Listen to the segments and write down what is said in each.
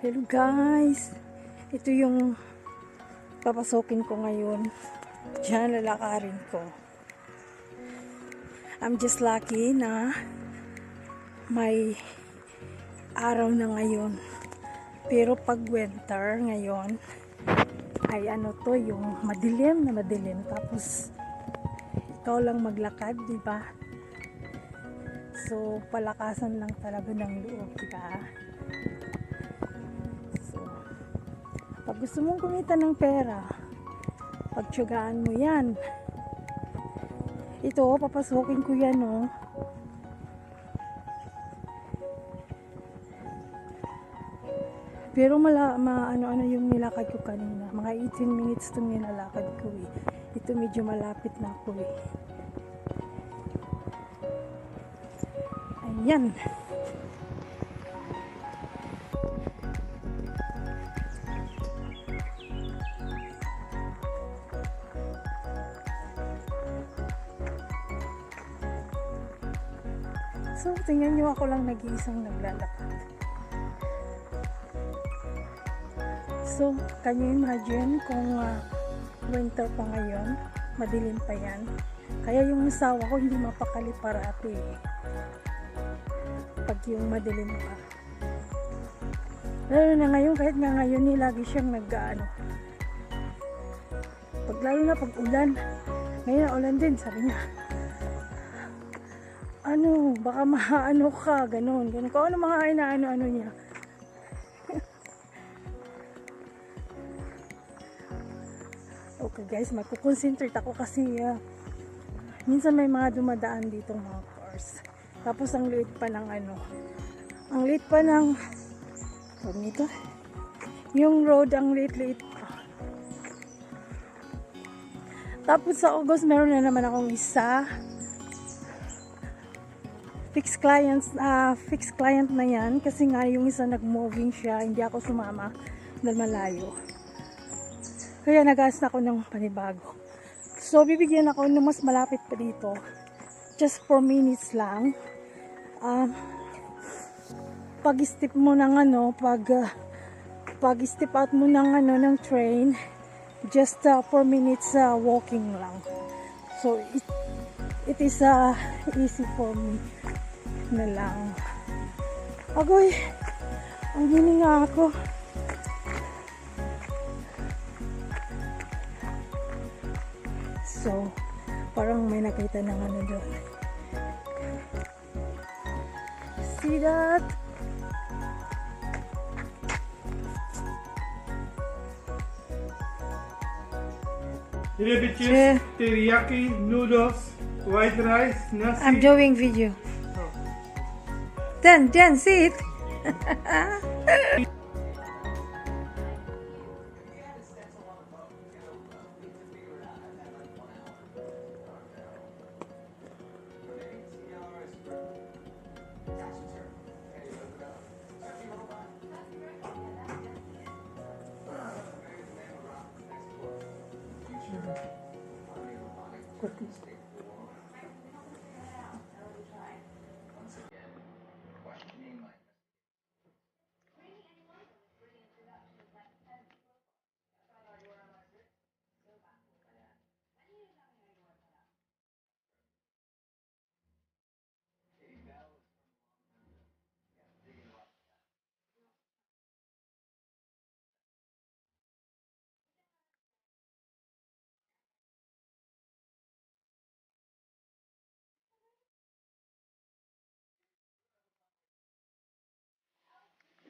Hello guys, ito yung papasokin ko ngayon. Diyan lalakarin ko. I'm just lucky na may araw na ngayon. Pero pag winter ngayon ay ano to, yung madilim na madilim. Tapos ikaw lang maglakad, di ba? So palakasan lang talaga ng loob, di ba? Pag gusto mong kumita ng pera, pagtyagaan mo yan. Ito, papasokin ko yan, oh. Pero ano yung nilakad ko kanina. Mga 18 minutes itong nilalakad ko, eh. Ito medyo malapit na ako, eh. Ayan. So, tingnan nyo, ako lang nag-iisang naglalakad. So, can you imagine kung winter pa ngayon, madilim pa yan. Kaya yung asawa ko hindi mapakali parati, pag yung madilim pa. Lalo na ngayon, kahit nga ngayon, lagi siyang nag-ano. Lalo na pag ulan. Ngayon, ulan din, sabi niya. Ano, baka maano ka, ganun. Kung ano mga inaano-ano niya. Okay guys, magkukonsentrate ako kasi minsan may mga dumadaan dito mga cars. Tapos ang liit pa ng ano. Ang liit pa ng nito. Yung road ang liit-liit pa. Tapos sa August meron na naman akong isa. Fixed client na yan kasi nga yung isa nag-moving siya, hindi ako sumama dahil malayo. Kaya nag-ask ako ng panibago. So bibigyan ako ng mas malapit pa dito. Just 4 minutes lang. Pag-step mo ng ano, pag-step out mo ng ano ng train, just 4 minutes walking lang. So it is easy for me na lang. Agoy, ang hininga ako. So, parang may nakita ng ano doon. See that? Bitches, teriyaki, noodles, white rice, nasi. I'm doing video. Then, see it.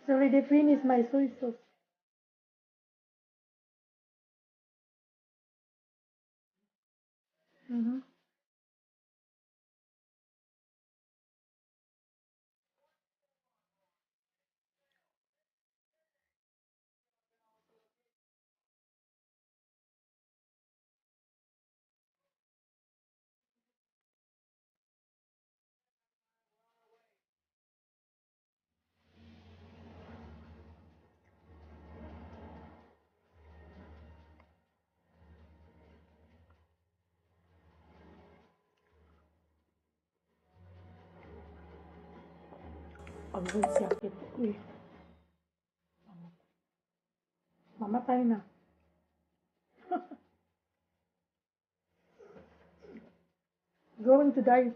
It's already finished my soy sauce. Pagod siya kit. Uy. Mamatay na. Going to die.